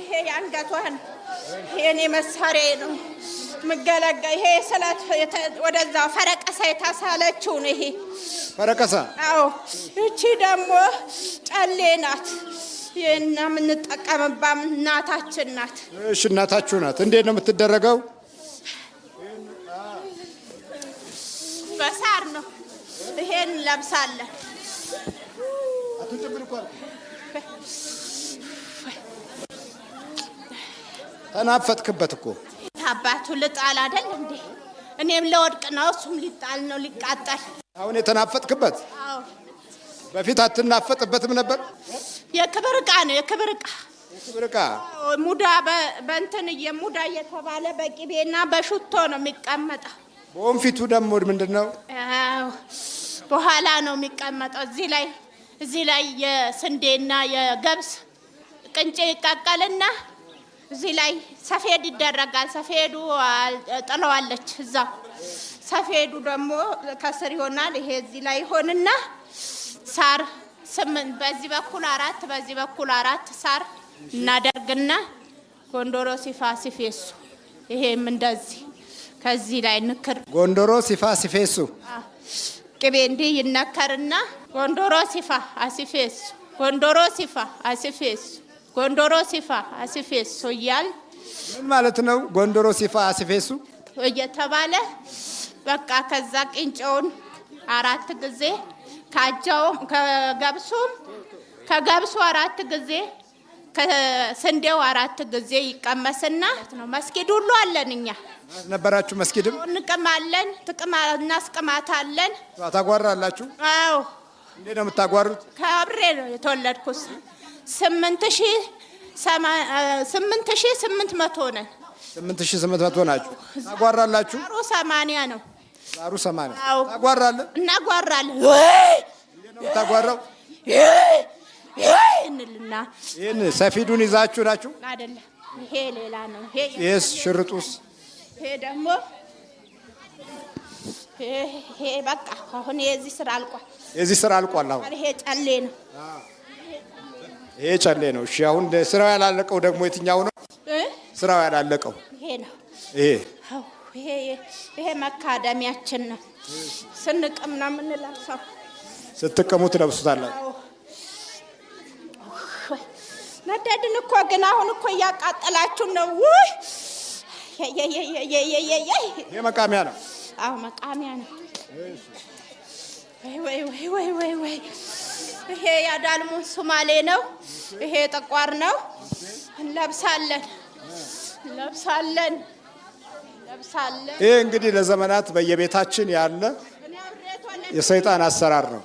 ይሄ ያንገቷን የኔ መሳሪያ ነው መገለጋ ይሄ ስላት ወደዛ ፈረቀሳ የታሳለችው ነው ይሄ ፈረቀሳ አዎ እቺ ደግሞ ጨሌ ናት የና ምን ተጠቀመባም እናታችን ናት እሺ እናታችሁ ናት እንዴት ነው የምትደረገው በሳር ነው ይሄን ለብሳለን አትጨብልኳል ተናፈጥክበት እኮ አባቱ ልጣል አይደል እንዴ እኔም ለወድቅ ነው እሱም ሊጣል ነው ሊቃጠል አሁን የተናፈጥክበት አዎ በፊት አትናፈጥበትም ነበር የክብርቃ ነው የክብርቃ ሙዳ በእንትን የሙዳ የተባለ በቂቤና በሽቶ ነው የሚቀመጠው ወንፊቱ ደግሞ ምንድነው አዎ በኋላ ነው የሚቀመጠው እዚህ ላይ የስንዴና የገብስ ቅንጬ ይቃቀልና እዚህ ላይ ሰፌድ ይደረጋል ሰፌዱ ጥለዋለች እዛ ሰፌዱ ደግሞ ከስር ይሆናል ይሄ እዚህ ላይ ይሆንና ሳር 8 በዚህ በኩል 4 በዚህ በኩል 4 ሳር እናደርግና ጎንዶሮ ሲፋ ሲፌሱ ይሄም እንደዚህ ከዚህ ላይ ንክር ጎንዶሮ ሲፋ ሲፌሱ ቅቤ እንዲህ ይነከርና ጎንዶሮ ሲፋ አሲፌሱ ጎንዶሮ ሲፋ አሲፌሱ ጎንዶሮ ሲፋ አሲፌሱ ይያል ምን ማለት ነው ጎንዶሮ ሲፋ አሲፌሱ እየተባለ በቃ ከዛ ቅንጨውን 4 ጊዜ ካጃው ከገብሱ 4 ጊዜ ከስንዴው 4 ጊዜ ይቀመስና ነው መስጊድ ሁሉ አለንኛ ነበራችሁ መስጊድም እንቀማለን እናስቀማታለን ታጓራላችሁ አዎ እንዴ ነው የምታጓሩት ከአብሬ ነው የተወለድኩት 8800 ነን 8800 ናችሁ ታጓራላችሁ ዛሩ 80 ነው ዛሩ 80 ታጓራለ እናጓራለን እንዴ ነው ታጓራው እንልና ይሄን ሰፊዱን ይዛችሁ ናችሁ አይደለም ይሄ ሌላ ነው ይሄስ ሽርጡስ ይሄ ደግሞ ይሄ በቃ አሁን የዚህ ስራ አልቋል አሁን ይሄ ጨሌ ነው ይሄ ጨሌ ነው እሺ አሁን ስራው ያላለቀው ደግሞ የትኛው ነው ስራው ያላለቀው ይሄ ነው ይሄ መካደሚያችን ነው ስንቅም ነው የምንለብሰው ስትቀሙት ለብሱታላችሁ ነደድን እኮ ግን አሁን እኮ ያቃጠላችሁ ነው ውይ ይሄ መቃሚያ ነው አዎ መቃሚያ ነው ወይ ይሄ ያዳልሙ ሱማሌ ነው ይሄ ጠቋር ነው እንለብሳለን ይሄ እንግዲህ ለዘመናት በየቤታችን ያለ የሰይጣን አሰራር ነው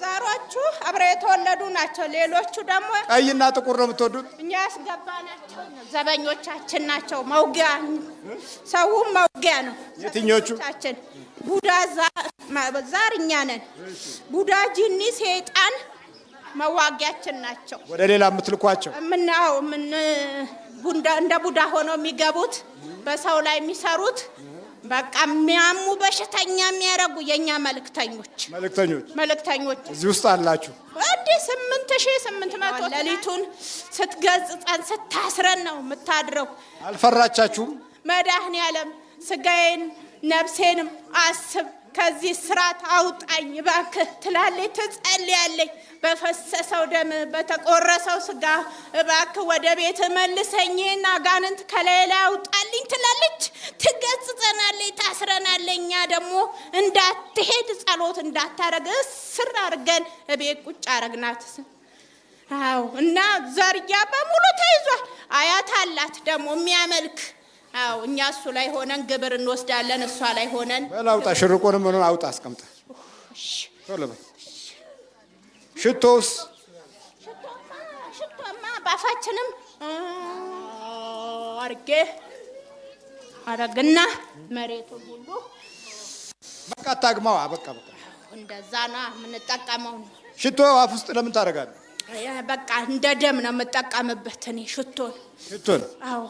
ዛሮቹ አብረው የተወለዱ ናቸው ሌሎቹ ደግሞ ቀይና ጥቁር ነው የምትወዱት እኛ ያስገባናቸው ዘበኞቻችን ናቸው መውጊያ ሰውም መውጊያ ነው የትኞቹ ቡዳ ዛር እኛ ነን ቡዳ ጂኒ ሰይጣን መዋጊያችን ናቸው ወደ ሌላ የምትልኳቸው እንደ ቡዳ ሆነው የሚገቡት በሰው ላይ የሚሰሩት በቃ የሚያሙ በሽተኛ የሚያረጉ የኛ መልእክተኞች እዚህ ውስጥ አላችሁ ወደ 8800 ለሊቱን ስትገጽጸን ስታስረን ነው የምታድረው አልፈራቻችሁም መድኃኒዓለም ስጋዬን ነፍሴንም አስብ ከዚህ ስራት አውጣኝ እባክህ ትላለች ትጸልያለች በፈሰሰው ደም በተቆረሰው ስጋ እባክህ ወደ ቤት መልሰኝና ጋንንት ከሌላ አውጣልኝ ትላለች ትገጽጸናለች ታስረናለኛ ደግሞ እንዳትሄድ ጸሎት እንዳታረግ ስር አርገን እቤት ቁጭ አረግናት አው እና ዘርያ በሙሉ ተይዟል አያት አላት ደግሞ የሚያመልክ አው እኛ እሱ ላይ ሆነን ግብር እንወስዳለን እሷ ላይ ሆነን በላውጣ ሽርቆንም ምን አውጣ አስቀምጣ ቶሎ ሽቶማ ባፋችንም አረግና መሬቱ ሁሉ በቃ ታግማው በቃ እንደዛና ምን ተጠቀመው ሽቶ አፍ ውስጥ ለምን ታረጋለህ በቃ እንደ ደም ነው የምጠቀምበት እኔ ሽቶን አዎ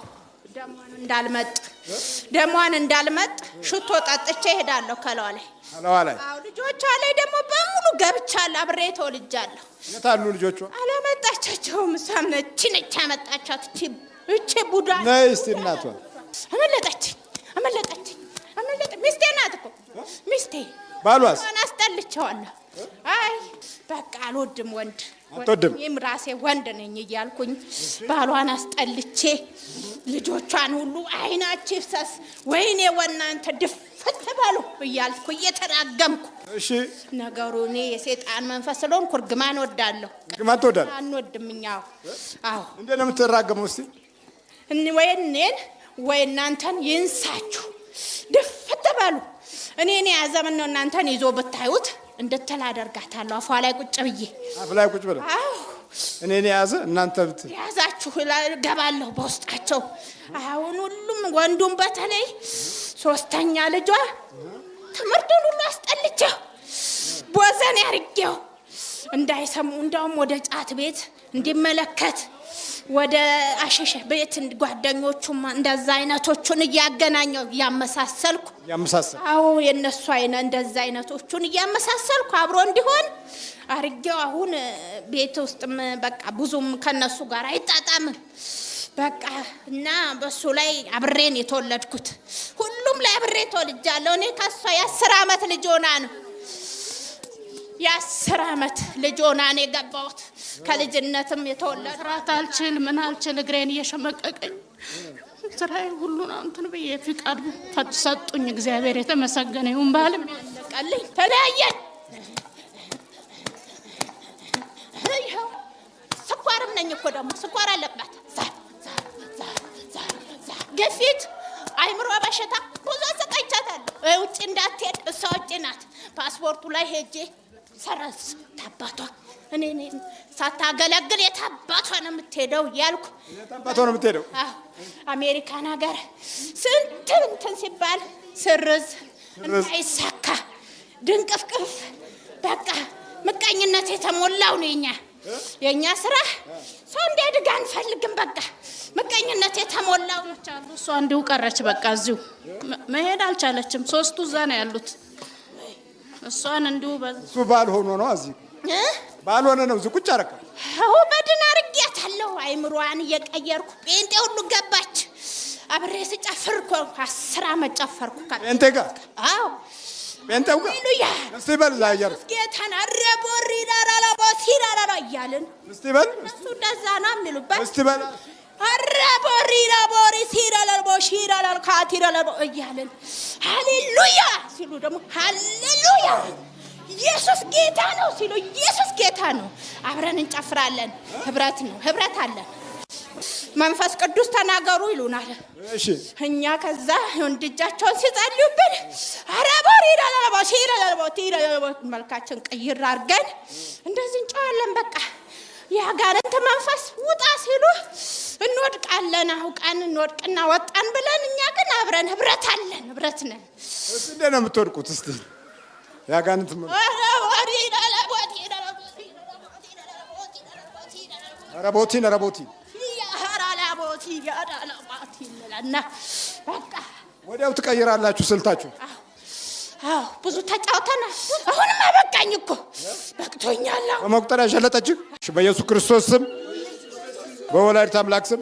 ደሟን እንዳልመጥ ሽቶ ጠጥቼ እሄዳለሁ ከለዋ ላይ። አዎ ልጆቿ ላይ ደግሞ በሙሉ ገብቻለሁ። አብሬ ተወልጃለሁ። የት አሉ ልጆቿ? አላመጣቻቸውም። እሷም ነች ያመጣቻት። እቺ ቡዳ ነይ እስቲ እናቷ አመለጠችኝ። ሚስቴ ናት እኮ ሚስቴ። ባሏስ? አስጠልቼዋለሁ። አይ በቃ አልወድም ወንድ አትወድም? እኔም ራሴ ወንድ ነኝ እያልኩኝ ባሏን አስጠልቼ ልጆቿን ሁሉ አይናችሁ ይፍሰስ ወይኔ ወናንተ ድፍት በሉ እያልኩ እየተራገምኩ። እሺ ነገሩ እኔ የሰይጣን መንፈስ ስለሆንኩ እርግማን ወዳለሁ። እርግማን ትወዳለህ? አንወድም እኛው። አዎ እንዴት ነው የምትራገመው? እስቲ ወይ እኔን ወይ እናንተን ይንሳችሁ ድፍት በሉ። እኔ ያዘመን ነው እናንተን ይዞ ብታዩት እንድትል አደርጋታለሁ። አፏ ላይ ቁጭ ብዬ አፍ ላይ ቁጭ ብለህ እኔን ያዘ እናንተ ያዛችሁ ገባለሁ በውስጣቸው። አሁን ሁሉም ወንዱም በተለይ ሶስተኛ ልጇ ትምህርቱን ሁሉ አስጠልቼው ቦዘን ያርጌው እንዳይሰሙ እንደውም ወደ ጫት ቤት እንዲመለከት ወደ አሸሸ ቤት ጓደኞቹም እንደዛ አይነቶቹን እያገናኘው እያመሳሰልኩ አዎ የነሱ እንደዛ አይነቶቹን እያመሳሰልኩ አብሮ እንዲሆን አርጌው አሁን ቤት ውስጥም በቃ ብዙም ከነሱ ጋር አይጣጣምም። በቃ እና በሱ ላይ አብሬን የተወለድኩት ሁሉም ላይ አብሬ ተወልጃለሁ። እኔ ከሷ የ10 ዓመት ልጅ ሆና ነው የ10 ዓመት ልጅ ሆና ነው የገባሁት። ከልጅነትም የተወለድኩ ስራት አልችል ምን አልችል እግሬን እየሸመቀቀኝ ስራዬ ሁሉ ነው እንትን በየ ፍቃድ ሰጡኝ። እግዚአብሔር የተመሰገነ ይሁን። ባልም ያለቀልኝ ተለያየን። ስኳርም ነኝ እኮ ደግሞ ስኳር አለባት። ግፊት አይምሮ በሽታ ብዙ አሰቃይቻታለሁ። ውጭ እንዳትሄድ እሷ ውጭ ናት። ፓስፖርቱ ላይ ሄጄ ሰረዝ ታባቷ እኔ ሳታገለግል የታባቷ ነው የምትሄደው እያልኩ የታባቷ ነው የምትሄደው። አሜሪካን ሀገር ስንት እንትን ሲባል ስርዝ እንዳይሳካ ድንቅፍቅፍ በቃ ምቀኝነት የተሞላው ነው የኛ ስራ። ሰው እንዲያድግ አንፈልግም። በቃ ምቀኝነት የተሞላው ነው። እሷ እንዲሁ ቀረች። በቃ እዚሁ መሄድ አልቻለችም። ሶስቱ እዛ ነው ያሉት። እሷን እንዲሁ እሱ ባል ሆኖ ነው እዚህ ባል ሆነ ነው እዚህ ቁጭ አረከ። አዎ በድን አርጊያታለሁ። አይምሮዋን እየቀየርኩ ጴንጤ ሁሉ ገባች። አብሬ ስጨፍር እኮ 10 ዓመት ጨፈርኩ። ጴንጤ ጋር? አዎ ጴንጤው ጋር። ሃሌሉያ እስቲ በል ዛየር ጌታን አረቦሪ ዳራላቦሲራራ እያልን እስቲ በል እሱ እንደዛ ነው የሚሉበት። እስቲ በል አረቦሪ ዳቦሪ ሲራላቦሲራላል ካቲራላቦ እያልን ሃሌሉያ ሲሉ ደግሞ ሃሌሉያ ኢየሱስ ጌታ ነው ሲሉ ኢየሱስ ጌታ ነው። አብረን እንጨፍራለን። ህብረት ነው፣ ህብረት አለን። መንፈስ ቅዱስ ተናገሩ ይሉናል። እሺ እኛ ከዛ ወንድጃቸውን ሲጸልዩብን አረቦሪ ዳላቦሲራላቦ መልካችን ቀይር አድርገን እንደዚህ እንጨዋለን። በቃ ያጋንንት መንፈስ ውጣ ሲሉ እንወድቃለን። አውቀን እንወድቅና ወጣን ብለን እኛ ግን አብረን ህብረት አለን። ህብረት ነን። እሺ እንዴት ነው የምትወድቁት? እስቲ ያጋንንት ረቦቲ ወዲያው ትቀይራላችሁ ስልታችሁ። አዎ ብዙ ተጫውተናል። አሁንም አበቃኝ እኮ በቅቶኛል። በመቁጠሪያ ሸለጠችህ። በኢየሱስ ክርስቶስ ስም፣ በወላዲተ አምላክ ስም፣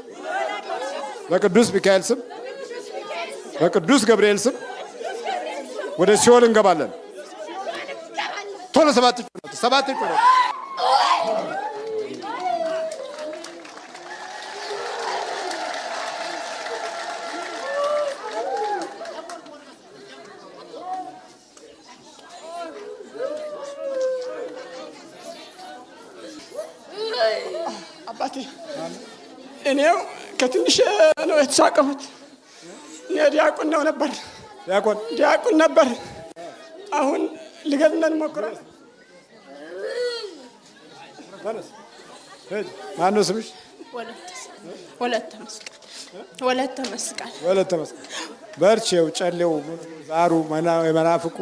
በቅዱስ ሚካኤል ስም፣ በቅዱስ ገብርኤል ስም ወደ ሲኦል እንገባለን። ቶሎ 7 ጩኸት አባቴ እኔው ከትንሽ ነው የተሳቀሁት። ዲያቆን ነው ነበር። ዲያቆን ነበር። አሁን ልገድለን ሞክሯል። ማነው ስምሽ? ወለተ መስቀል። በርቼው ጨሌው ዛሩ መናፍቁ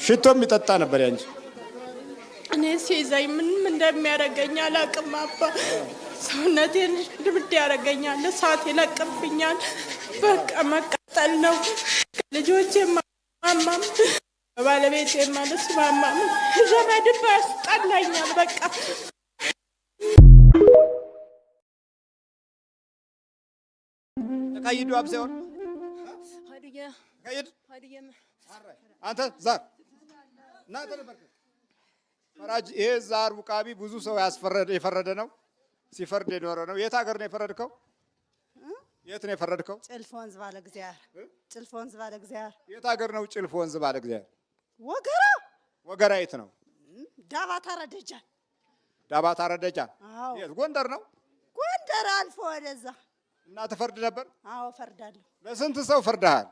ሽቶም ይጠጣ ነበር ያንቺ። እኔ ሲይዘኝ ምንም እንደሚያደርገኝ አላውቅም። አባ ሰውነቴን ድብድ ያደርገኛል፣ እሳት ይለቅብኛል። በቃ መቃጠል ነው። ልጆቼም ማማም ባለቤቴም አልስማማም። ዘመድም ያስጠላኛል። በቃ ተቀይዱ አብሰውን ቀይድ አንተ ዛር እናንተ ነበር ፈራጅ። ይሄ ዛር ውቃቢ ብዙ ሰው የፈረደ ነው፣ ሲፈርድ የኖረ ነው። የት ሀገር ነው የፈረድከው? የት ነው የፈረድከው? ጭልፍ ወንዝ ባለ እግዚአብሔር። ጭልፍ ወንዝ ባለ እግዚአብሔር። የት ሀገር ነው ጭልፍ ወንዝ ባለ እግዚአብሔር? ወገራ። ወገራ የት ነው? ዳባት አረደጃን። ዳባት አረደጃን የት? ጎንደር ነው። ጎንደር አልፎ ወደዛ። እና ትፈርድ ነበር? አዎ ፈርዳለሁ። ለስንት ሰው ፈርደሃል?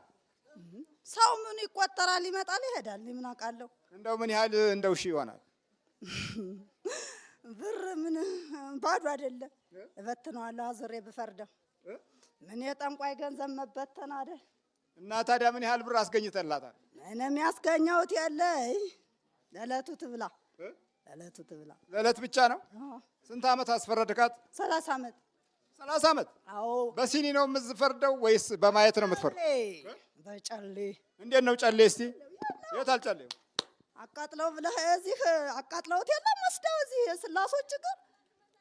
ሰው ምን ይቆጠራል? ይመጣል ይሄዳል። ምን አውቃለሁ? እንደው ምን ያህል እንደው ሺህ ይሆናል? ብር ምን ባዶ አይደለም። እበትነዋለሁ አዙሬ ብፈርደው። ምን የጠንቋይ ገንዘብ መበተን አይደል? እና ታዲያ ምን ያህል ብር አስገኝተላታል? ምንም ያስገኘሁት የለ። ለዕለቱ ትብላ፣ ለዕለቱ ትብላ። ለዕለት ብቻ ነው? ስንት ዓመት አስፈረድካት? 30 ዓመት። 30 ዓመት? አዎ። በሲኒ ነው የምትፈርደው ወይስ በማየት ነው የምትፈርደው? በጨሌ። እንዴት ነው ጨሌ? እስቲ የት አልጨሌው? አቃጥለው ብለህ እዚህ አቃጥለውት የለም ወስደው እዚህ የስላሶች ጋር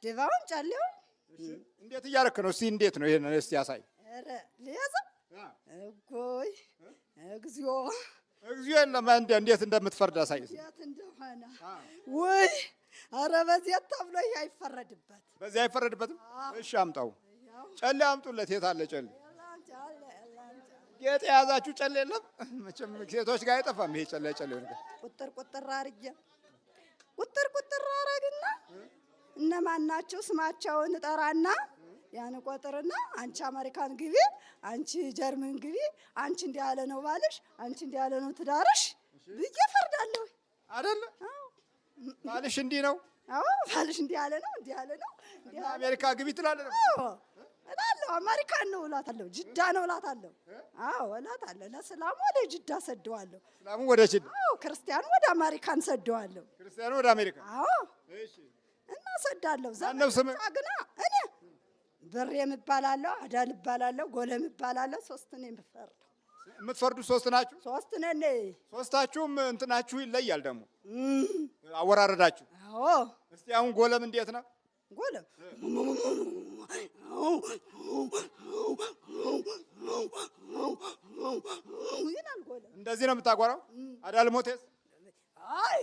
ድባውን ጨሌው። እንዴት እያደረክ ነው? እስቲ እንዴት ነው ይሄን እስቲ ያሳይ። ኧረ ሊያዘ እጎይ እግዚኦ እግዚኦ የለም። እንዴት እንደምትፈርድ አሳይ። የት እንደሆነ ወይ ኧረ በዚህ ተብሎ ይሄ አይፈረድበት። በዚህ አይፈረድበትም? እሺ አምጣው። ጨሌ አምጡለት። የት አለ ጨሌ? ጌጥ የያዛችሁ ጨሌ የለም? መቼም ሴቶች ጋር አይጠፋም ይሄ ጨሌ ጨሌው ነገር። ቁጥር ቁጥር አርጌ ቁጥር አረግና እነማን ናቸው ስማቸውን እጠራና ያን ቆጥርና አንቺ አሜሪካን ግቢ፣ አንቺ ጀርመን ግቢ፣ አንቺ እንዲህ ያለ ነው ባልሽ፣ አንቺ እንዲህ ያለ ነው ትዳርሽ ብዬ ፈርዳለሁ አይደል? ባልሽ እንዲህ ነው። አዎ ባልሽ እንዲህ ያለ ነው፣ እንዲህ ያለ ነው፣ እንዲህ አሜሪካ ግቢ ትላለህ? አዎ እላለሁ። አሜሪካን ነው እላታለሁ፣ ጅዳ ነው እላታለሁ። አዎ እላታለሁ። ለእስላሙ ወደ ጅዳ ሰደዋለሁ። እስላሙ ወደ ጅዳ? አዎ ክርስቲያኑ ወደ አሜሪካን ሰደዋለሁ። ክርስቲያኑ ወደ አሜሪካ? አዎ እሺ። እና ሰዳለሁ። ማነው ስምህ? ግና እኔ ብሬ እባላለሁ፣ አዳል እባላለሁ፣ ጎለም እባላለሁ። ሶስት ነኝ የምፈርደው። የምትፈርዱት ሶስት ናችሁ? ሶስት ነን። ሶስታችሁም እንትናችሁ ይለያል ደግሞ አወራረዳችሁ። አዎ እስቲ አሁን ጎለም እንዴት ነው? ጎለም ይላል። ጎለም እንደዚህ ነው የምታጓራው? አዳል ሞቴስ? አይ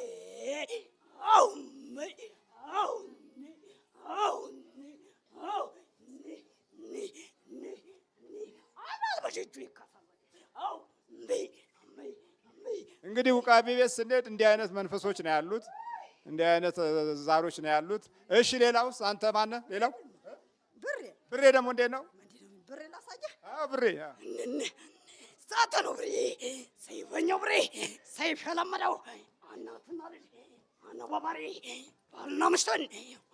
አው አው አው አው እንግዲህ ውቃቢ ቤት ስንሄድ እንዲህ አይነት መንፈሶች ነው ያሉት፣ እንዲህ አይነት ዛሮች ነው ያሉት። እሺ ሌላውስ? አንተ ማነህ? ሌላው ብሬ ደግሞ እንዴት ነው? ብሬ ላሳየህ። አዎ ብሬ ሳተ ነው ብሬ፣ ሰይፈኛው ብሬ፣ ሰይፍ የለመደው እናትና ልጅ አነባባሪ ባልና ሚስትን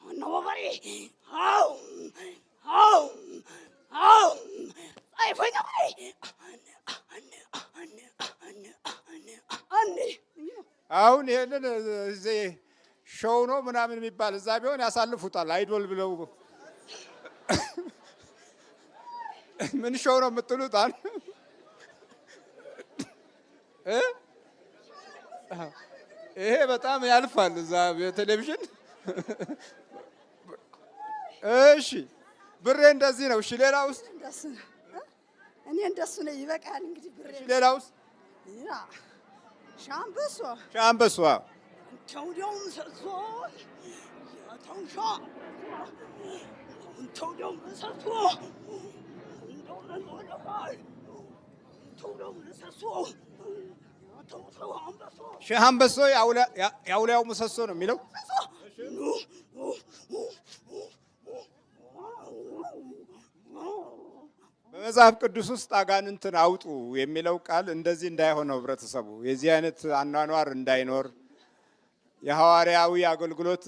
አነባባሪ። አው አው አው ሰይፈኛው ብሬ አሁን ይሄንን እዚህ ሾው ነው ምናምን የሚባል እዛ ቢሆን ያሳልፉታል። አይዶል ብለው ምን ሾው ነው የምትሉት? ይሄ በጣም ያልፋል እዛ በቴሌቪዥን። እሺ ብሬ እንደዚህ ነው። እሺ ሌላ ውስጥ? እኔ እንደሱ ነው። ይበቃል እንግዲህ ብሬ። ሌላ ውስጥ? ሻምበሷ ሻምበሷ ተውደውም ሰሶ ተውሻ ተውደውም ሰሶ ሼህ አንበሶ የአውሊያው ምሰሶ ነው የሚለው። በመጽሐፍ ቅዱስ ውስጥ አጋንንትን አውጡ የሚለው ቃል እንደዚህ እንዳይሆነው ህብረተሰቡ የዚህ አይነት አኗኗር እንዳይኖር የሐዋርያዊ አገልግሎት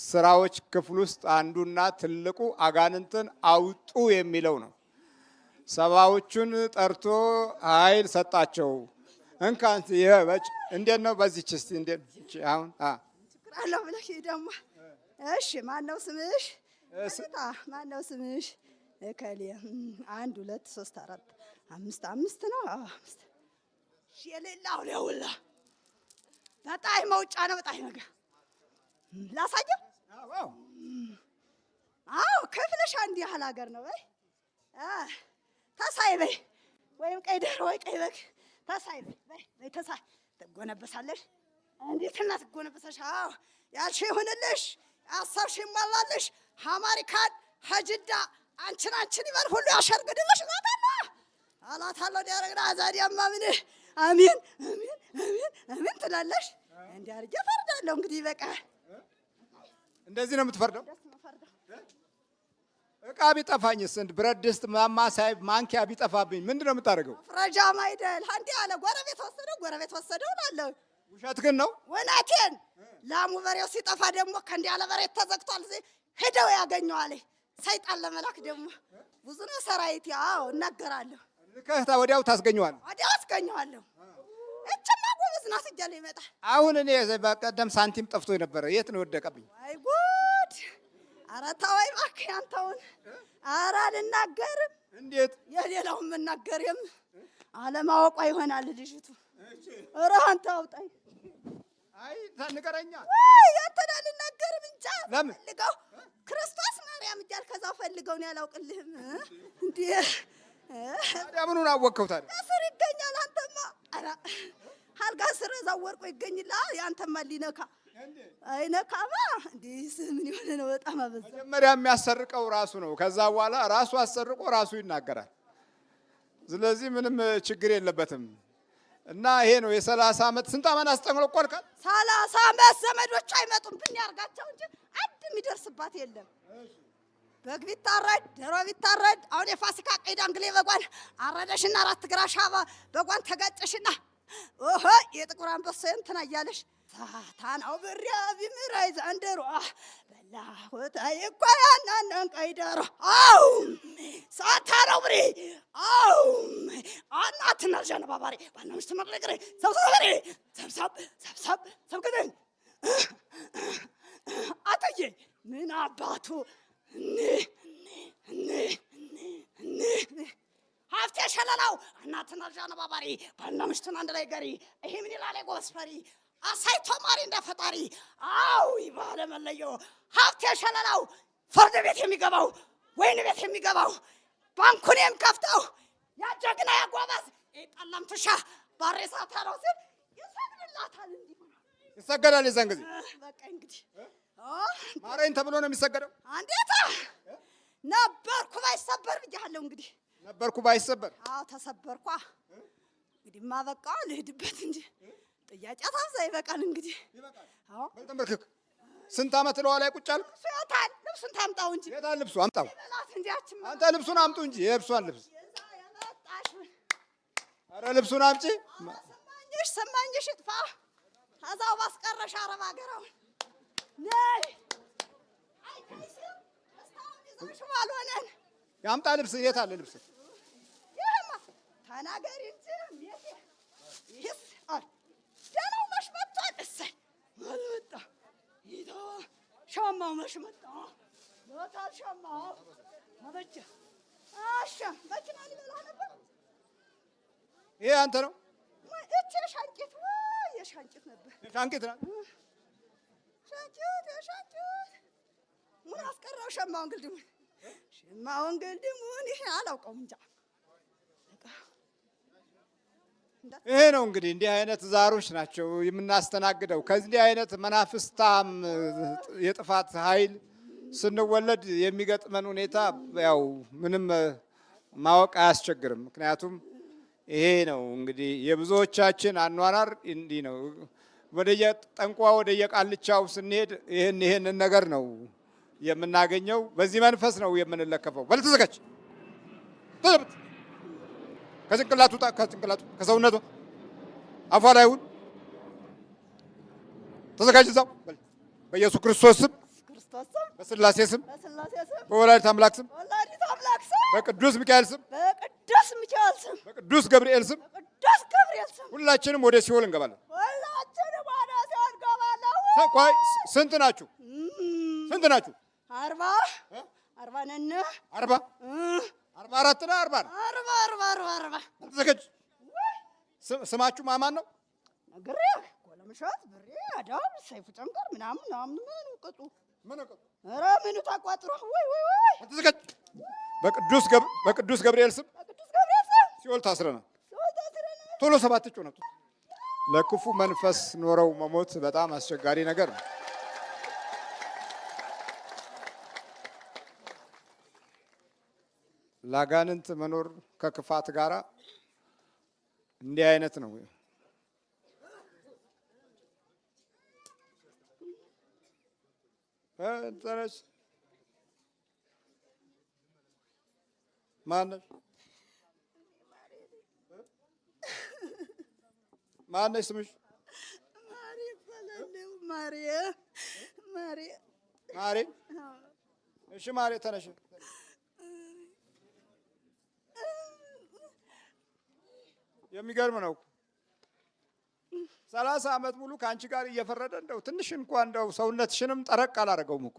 ስራዎች ክፍል ውስጥ አንዱና ትልቁ አጋንንትን አውጡ የሚለው ነው። ሰባዎቹን ጠርቶ ኃይል ሰጣቸው። እንካንት ይበጭ እንዴት ነው በዚህች እስቲ እንዴት አሁን ችግር አለው ብለሽ ደግሞ እሺ ማን ነው ስምሽ? ማነው ስምሽ? እከሌ 1 2 3 4 5 ነው። አምስት የሌላው ለውላ በጣም መውጫ ነው። በጣም ነገር ላሳየው። አዎ ክፍልሽ አንድ ያህል ሀገር ነው። በይ ተሳይ በይ፣ ወይም ቀይ ዶሮ ወይ ቀይ በግ ተሳይ በይ። በይ ተሳይ ትጎነበሳለሽ። እንዴት እና ትጎነበሳሽ? አዎ ያልሽ ይሁንልሽ፣ ያሰብሽ ይሟላልሽ። ሀማሪካን ሀጅዳ አንቺን ይበል ሁሉ ያሸርግድልሽ። ማታላ አላታለው ዲያረግና ዛዲያማ ምን አሜን አሜን አሜን አሜን ትላለሽ። እንዲህ አድርጌ ፈርዳለሁ። እንግዲህ በቃ እንደዚህ ነው የምትፈርደው? እቃ ቢጠፋኝስ? ብረት ድስት፣ ማማሳይ፣ ማንኪያ ቢጠፋብኝ ምንድን ነው የምታደርገው? ፍረጃ ማይደል አንዴ አለ ጎረቤት ወሰደው እላለሁ። ውሸት ግን ነው? እውነቴን። ላሙ በሬው ሲጠፋ ደግሞ ከእንዲህ ያለ በሬት ተዘግቷል። ሄደው ያገኘዋል። ሰይጣን ለመላክ ደግሞ ብዙ ነው ሰራዊት። ያው እናገራለሁ። ከህታ ወዲያው ታስገኘዋለህ? ወዲያው አስገኘዋለሁ። እችማ ጎበዝ ናት እያለ ይመጣል። አሁን እኔ በቀደም ሳንቲም ጠፍቶ የነበረ የት ነው ወደቀብኝ? አይ ጉድ! ኧረ ተወኝ እባክህ አንተውን። ኧረ አልናገርም። እንዴት? የሌላውን መናገርም አለማወቋ ይሆናል ልጅቱ። ኧረ አንተ አውጣኝ። አይ ንገረኛ። ወይ አንተን አልናገርም እንጃ። ለምን? ፈልገው ክርስቶስ ማርያም እያል ከዛው ፈልገው ነው ያላውቅልህም እንዴ? ታዲያ ምኑን አወቅከው ታዲያ? ስር ይገኛል። አንተማ ኧረ አልጋ ስር እዛው ወርቆ ይገኝልሃል። ያንተማ ሊነካ አይነካማ። እንዲህ ምን የሆነ ነው? በጣም አበዛ። መጀመሪያ የሚያሰርቀው ራሱ ነው። ከዛ በኋላ ራሱ አሰርቆ ራሱ ይናገራል። ስለዚህ ምንም ችግር የለበትም። እና ይሄ ነው የ30 ዓመት ስንት ዓመት አስጠንቆልኳል? 30 ዓመት ዘመዶች አይመጡም ብን ያርጋቸው እንጂ አንድ የሚደርስባት የለም። በግ ቢታረድ ዶሮ ቢታረድ አሁን የፋሲካ ቀይ ዳንግሌ በጓን አረደሽና 4 ግራሽ አባ በጓን ተጋጨሽና ኦሆ የጥቁር አንበሳ እንትና እያለሽ ሳታናው ብሪያ ቢምራይ ዘንደሮ በላሁት አይቆያናን ቀይ ዶሮ አው ሳታናው ብሪ አው አናትና ጀነባባሪ ባናምሽ ተመረቀረ ሰብሰብ ሰብከደኝ አተዬ ምን አባቱ ሀብቴ ሸለላው እናትና ጀነባባሪ ባናምሽቱን አንድ ላይ ገሪ ይሄ ምን ይላል ጎበዝ ፈሪ አሳይቶ ማሪ እንደፈጣሪ አው ይባለ መለዮ ሀብቴ ሸለላው ፍርድ ቤት የሚገባው ወይን ቤት የሚገባው ባንኩን የሚከፍተው ያጀግና ያጓባዝ የጠለም ትሻ ባሬሳ ታሮስ ይሰግድላታል። እንዲህ ይሰገዳል። የዛን ጊዜ በቃ እንግዲህ ማረኝ ተብሎ ነው የሚሰገደው። አንዴታ ነበርኩ ባይሰበር ብያለሁ። እንግዲህ ነበርኩ ባይሰበር። አዎ ተሰበርኳ። እንግዲህ ማበቃ ልሂድበት እንጂ ጥያቄ ታዛ ይበቃል። እንግዲህ አዎ በተንበርክክ ስንት ዓመት ለዋ ላይ ቁጭ አልክ? ሱታል ልብሱን ታምጣው እንጂ የታል ልብሱ? አምጣው አንተ ልብሱን አምጡ እንጂ የልብሷን ልብስ። ኧረ ልብሱን አምጪ። ሰማኝሽ ይጥፋ ታዛው ባስቀረሽ አረብ ሀገር አሁን ነይ አልሆነን ያምጣ ልብስ። የት አለ ልብስ? ይሄማ ተናገሪ እንጂ ይሄስ ደህናው መች መጥቷል? እሰይ አልመጣ ይታ ሻማው መች መጣ? ሎታል ሻማው አበጀ አሻ መኪና ሊበላ ነበር። ይሄ አንተ ነው? እቺ ሻንቂት ወይ የሻንቂት ነበር። ሻንቂት ናት። ሻንቂት ምን አስቀረው? ሸማውን ግልድሙን ይሄ አላውቀውም እንጃ። ይሄ ነው እንግዲህ እንዲህ አይነት ዛሮች ናቸው የምናስተናግደው። ከዚህ አይነት መናፍስታም የጥፋት ኃይል ስንወለድ የሚገጥመን ሁኔታ ያው ምንም ማወቅ አያስቸግርም። ምክንያቱም ይሄ ነው እንግዲህ የብዙዎቻችን አኗኗር እንዲህ ነው። ወደየጠንቋ ወደየቃልቻው ስንሄድ ይሄንን ነገር ነው የምናገኘው። በዚህ መንፈስ ነው የምንለከፈው። በል ተዘጋጅ። ከጭንቅላቱ ከጭንቅላቱ ከሰውነቱ አፏ ላይ ሁን። ተዘጋጅ። እዛው በኢየሱስ ክርስቶስ ስም፣ በስላሴ ስም፣ በወላዲተ አምላክ ስም፣ በቅዱስ ሚካኤል ስም፣ በቅዱስ ገብርኤል ስም ሁላችንም ወደ ሲኦል እንገባለን። ቆይ ስንት ናችሁ? 40 ነን። 40 44 ነው 40 40 ተዘጋጅ። ስማችሁ ማማን ነው? ነግሬህ ጎለምሻት ብሬ አዳም ሰይፉ ጨንቀር ምናምን ምን ቅጡ ኧረ ምኑ ታቋጥሮ ወይ ተዘጋጅ። በቅዱስ ገብርኤል ስም ሲኦል ታስረናል። ቶሎ 7 ጮህ ነው። ለክፉ መንፈስ ኖረው መሞት በጣም አስቸጋሪ ነገር ነው። ላጋንንት መኖር ከክፋት ጋራ እንዲህ አይነት ነው። ተነሽ። ማነሽ? ማነሽ ስምሽ? ማሪ ይባላል። ማሪ። እሺ ማሪ ተነሽ። የሚገርም ነው። 30 ዓመት ሙሉ ከአንቺ ጋር እየፈረደ እንደው ትንሽ እንኳን እንደው ሰውነትሽንም ጠረቅ አላደረገውም እኮ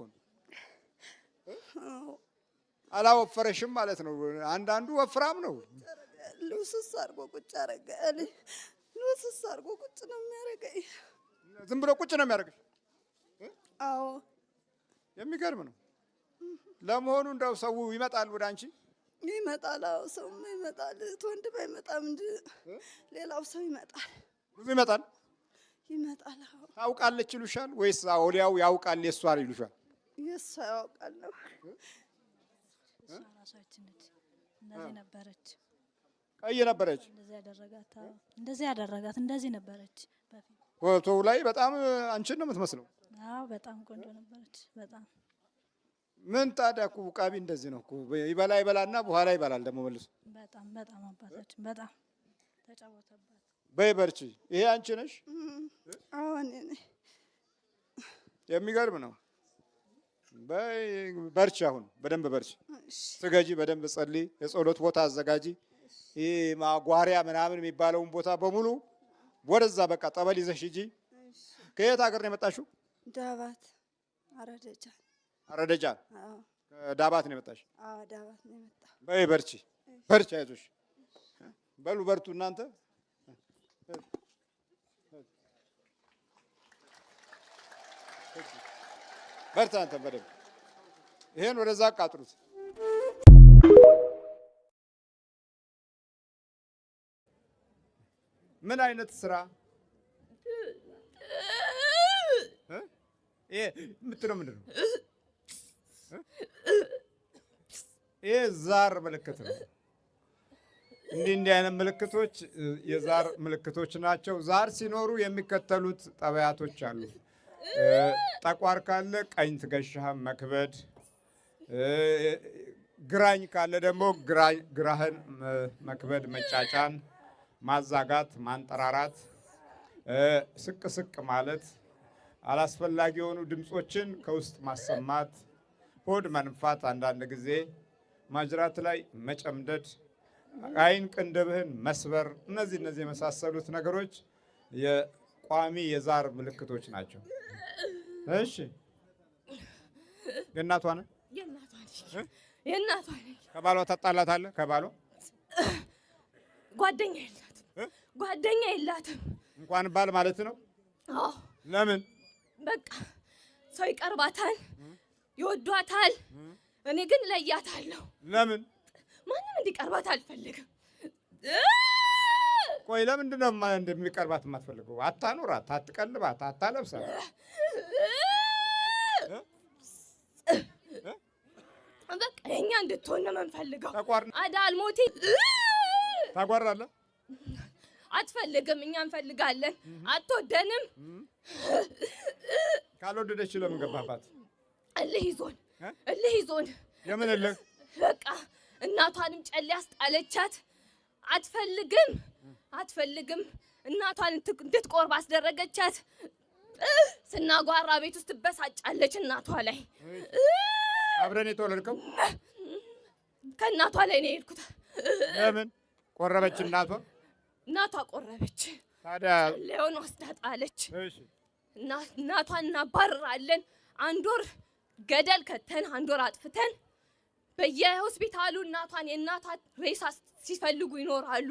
አላወፈረሽም ማለት ነው። አንዳንዱ ወፍራም ነው። ልውስስ አድርጎ ቁጭ አደረገ። ልውስስ አድርጎ ቁጭ ነው የሚያደርገኝ። ዝም ብሎ ቁጭ ነው የሚያደርግሽ? አዎ። የሚገርም ነው። ለመሆኑ እንደው ሰው ይመጣል ወደ አንቺ? ይመጣል። አዎ ሰውም ይመጣል። ወንድም አይመጣም እንጂ ሌላው ሰው ይመጣል። ብዙ ይመጣል። አዎ። ታውቃለች ይሉሻል ወይስ ወዲያው ያውቃል የሷ ይሉሻል? የሷ ያውቃል ነው። እሷ ራሳችን ነች። እንደዚህ ነበረች። ቀይ ነበረች። እንደዚህ ያደረጋት እንደዚህ ነበረች በፊት። ፎቶው ላይ በጣም አንቺን ነው የምትመስለው። አዎ በጣም ቆንጆ ነበረች። በጣም ምን ታዲያ እኮ ቃቢ እንደዚህ ነው እኮ ይበላና በኋላ ይበላል ደግሞ መልሶ። በጣም አባታችን በጣም ተጫወተባት። በይ በርቺ። ይሄ አንቺ ነሽ? አዎ እኔ ነኝ። የሚገርም ነው። በይ በርቺ። አሁን በደንብ በርቺ። ስገጂ፣ በደንብ ጸልይ። የጸሎት ቦታ አዘጋጂ። ይሄ ማጓሪያ ምናምን የሚባለውን ቦታ በሙሉ ወደዛ በቃ ጠበል ይዘሽ ሂጂ። ከየት ሀገር ነው የመጣሽው? ዳባት አረደጃን። ዳባት ነው የመጣሽ? አዎ ዳባት ነው የመጣው። በይ በርቺ፣ አይዞሽ። በሉ በርቱ እናንተ። በርታ አንተ በደንብ። ይሄን ወደዛ አቃጥሩት። ምን አይነት ስራ ይሄ የምትለው ምንድን ነው? ይሄ ዛር ምልክት ነው። እንዲህ አይነት ምልክቶች የዛር ምልክቶች ናቸው። ዛር ሲኖሩ የሚከተሉት ጠባያቶች አሉ። ጠቋር ካለ ቀኝ ትከሻህን መክበድ፣ ግራኝ ካለ ደግሞ ግራህን መክበድ፣ መጫጫን፣ ማዛጋት፣ ማንጠራራት፣ ስቅ ማለት፣ አላስፈላጊ የሆኑ ድምጾችን ከውስጥ ማሰማት፣ ሆድ መንፋት፣ አንዳንድ ጊዜ ማጅራት ላይ መጨምደድ፣ አይን ቅንድብህን መስበር፣ እነዚህ የመሳሰሉት ነገሮች የቋሚ የዛር ምልክቶች ናቸው። እሺ የእናቷ ነህ? የእናቷ ነኝ። ከባሏ ታጣላታለህ? ከባሏ ጓደኛ የላትም። እንኳን ባል ማለት ነው? አዎ። ለምን? በቃ ሰው ይቀርባታል፣ ይወዷታል። እኔ ግን ለያታለሁ። ለምን? ማንም እንዲቀርባት አልፈልግም። ቆይ ለምንድን ነው እንደሚቀርባት የማትፈልገው? አታኑራት፣ አትቀልባት፣ አታለብሳት። በቃ የእኛ እንድትሆን ነው የምንፈልገው። አዳልሞቴ ታጓራለህ? አትፈልግም፣ እኛ እንፈልጋለን። አትወደንም። ካልወደደች ለምን ገባባት? እልህ ይዞን። የምን እልህ? በቃ እናቷንም ጨሌ አስጣለቻት። አትፈልግም። እናቷን እንድትቆርብ አስደረገቻት። ስናጓራ ቤት ውስጥ ትበሳጫለች እናቷ ላይ። አብረን የተወለድከው? ከእናቷ ላይ ነው የሄድኩት። ለምን ቆረበች? እናቷ ቆረበች። ታዲያ ሌውን ወስዳ ጣለች። እናቷን እናባርራለን። 1 ወር ገደል ከተን 1 ወር አጥፍተን በየሆስፒታሉ እናቷን የእናቷን ሬሳ ሲፈልጉ ይኖራሉ።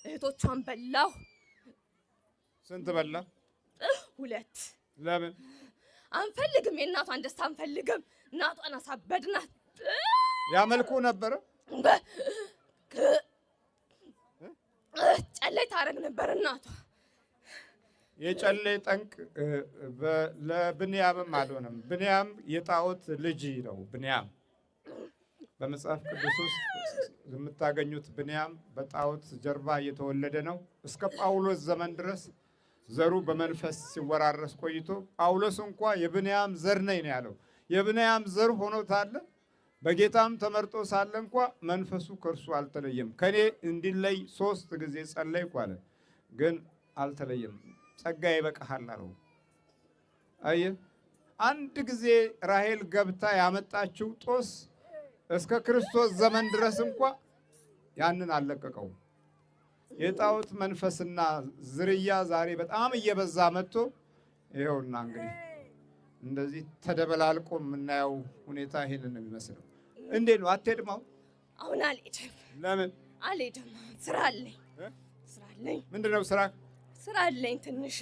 እህቶቿን በላው። ስንት በላ? 2። ለምን? አንፈልግም፣ የእናቷን ደስታ አንፈልግም። እናቷን አሳበድናት። ያመልኩ ነበረ። ጨሌ ታረግ ነበር እናቷ። የጨሌ ጠንቅ ለብንያምም አልሆነም። ብንያም የጣዖት ልጅ ነው። ብንያም በመጽሐፍ ቅዱስ ውስጥ የምታገኙት ብንያም በጣዖት ጀርባ እየተወለደ ነው። እስከ ጳውሎስ ዘመን ድረስ ዘሩ በመንፈስ ሲወራረስ ቆይቶ ጳውሎስ እንኳ የብንያም ዘር ነኝ ነው ያለው። የብንያም ዘር ሆኖ ታለ በጌታም ተመርጦ ሳለ እንኳ መንፈሱ ከእርሱ አልተለየም። ከኔ እንዲለይ 3 ጊዜ ጸለይኩ አለ፣ ግን አልተለየም። ጸጋ ይበቃሃል አለው። አየህ፣ አንድ ጊዜ ራሔል ገብታ ያመጣችው ጦስ እስከ ክርስቶስ ዘመን ድረስ እንኳ ያንን አልለቀቀው። የጣዖት መንፈስና ዝርያ ዛሬ በጣም እየበዛ መጥቶ ይኸውና እንግዲህ እንደዚህ ተደበላልቆ የምናየው ሁኔታ ይሄንን ነው የሚመስለው። እንዴት ነው? አትሄድም? አሁን አልሄድም። ለምን አልሄድም? ስራ አለኝ። ምንድን ነው ስራ? ስራ አለኝ። ትንሽ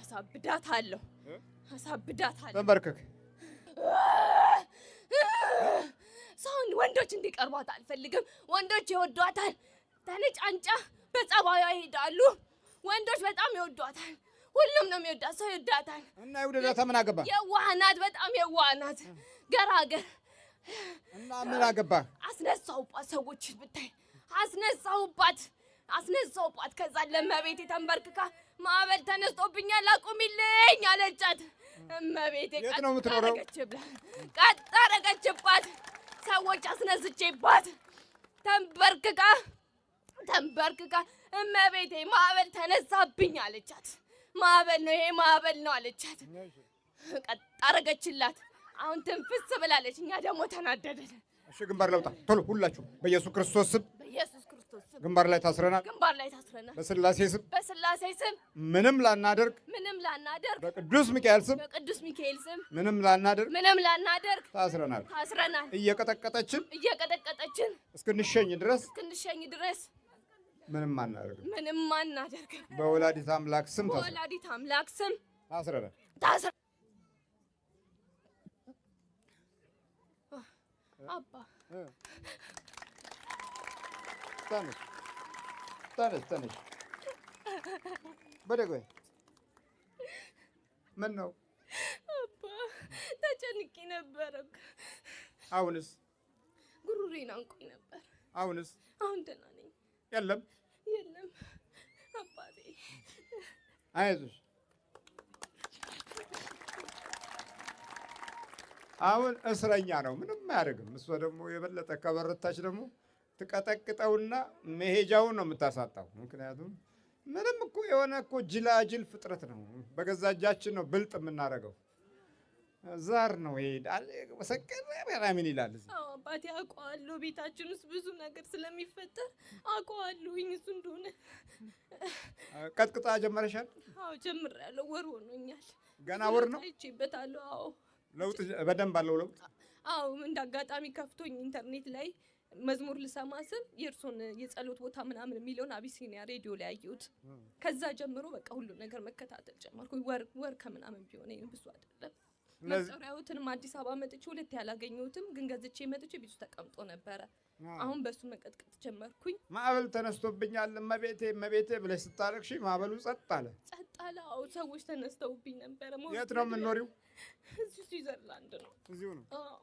አሳብዳታለሁ። ተንበርከክ። ሰውን ወንዶች እንዲቀርቧት አልፈልግም። ወንዶች ይወዷታል። ተነጫንጫ በጸባዩ ይሄዳሉ። ወንዶች በጣም ይወዷታል። ሁሉም ነው የሚወዳት። ሰው ይወዳታል። እና ይወደዳታ ምን አገባ? የዋህ ናት፣ በጣም የዋህ ናት። ገራገር እና ምን አገባ? አስነሳውባት። ሰዎችን ብታይ አስነሳውባት። ከዛ ለእመቤቴ ተንበርክካ ማዕበል ተነስቶብኛል አቁሚልኝ አለቻት። እመቤቴ የት ነው የምትኖረው? ቀጥ አደረገችባት። ሰዎች አስነስቼባት ተንበርክካ እመቤቴ ማዕበል ተነሳብኝ አለቻት። ማዕበል ነው ይሄ፣ ማዕበል ነው አለቻት። ቀጥ አደረገችላት። አሁን ትንፍስ ብላለች። እኛ ደግሞ ተናደደን። እሺ ግንባር ለውጣ ቶሎ ሁላችሁ በኢየሱስ ክርስቶስ ስም ግንባር ላይ ታስረናል። በስላሴ ስም ምንም ላናደርግ በቅዱስ ሚካኤል ስም ምንም ላናደርግ ታስረናል። እየቀጠቀጠችን እስክንሸኝ ድረስ ምንም አናደርግም። በወላዲተ አምላክ ስም ታስረናል። አባ ተነሽ በደግ በይ። ምን ነው አባ? ተጨንቄ ነበር። አሁንስ? ጉሮሮዬን አንቆኝ ነበር። አሁንስ? አሁን ደህና ነኝ። የለም አባቴ አይዞሽ። አሁን እስረኛ ነው፣ ምንም አያደርግም። እሷ ደግሞ የበለጠ ከበረታች ደግሞ ትቀጠቅጠውና መሄጃውን ነው የምታሳጣው። ምክንያቱም ምንም እኮ የሆነ እኮ ጅላጅል ፍጥረት ነው። በገዛ እጃችን ነው ብልጥ የምናደርገው። ዛር ነው ይሄዳል፣ ምን ይላል። አባቴ አውቀዋለሁ። ቤታችን ውስጥ ብዙ ነገር ስለሚፈጠር አውቀዋለሁኝ እሱ እንደሆነ። ቀጥቅጣ ጀመረሻል? አዎ ጀምሬያለሁ። ወር ሆኖኛል። ገና ወር ነው? አይቼበታለሁ። አዎ ለውጥ በደንብ አለው ለውጥ። አዎ እንደ አጋጣሚ ከፍቶኝ ኢንተርኔት ላይ መዝሙር ልሰማ ስል የእርሶን የጸሎት ቦታ ምናምን የሚለውን አቢሲኒያ ሬዲዮ ላይ አየሁት። ከዛ ጀምሮ በቃ ሁሉ ነገር መከታተል ጀመርኩኝ። ወር ከምናምን ቢሆን ብዙ አይደለም። መጠሪያዎትንም አዲስ አበባ መጥቼ 2 ያላገኘሁትም፣ ግን ገዝቼ መጥቼ ቤቱ ተቀምጦ ነበረ። አሁን በሱ መቀጥቀጥ ጀመርኩኝ። ማዕበል ተነስቶብኛል እመቤቴ ብለሽ ስታለቅሺ ማዕበሉ ጸጥ አለ። አዎ ሰዎች ተነስተውብኝ ነበረ። የት ነው የምትኖሪው? እዚሁ ስዊዘርላንድ ነው። እዚሁ ነው? አዎ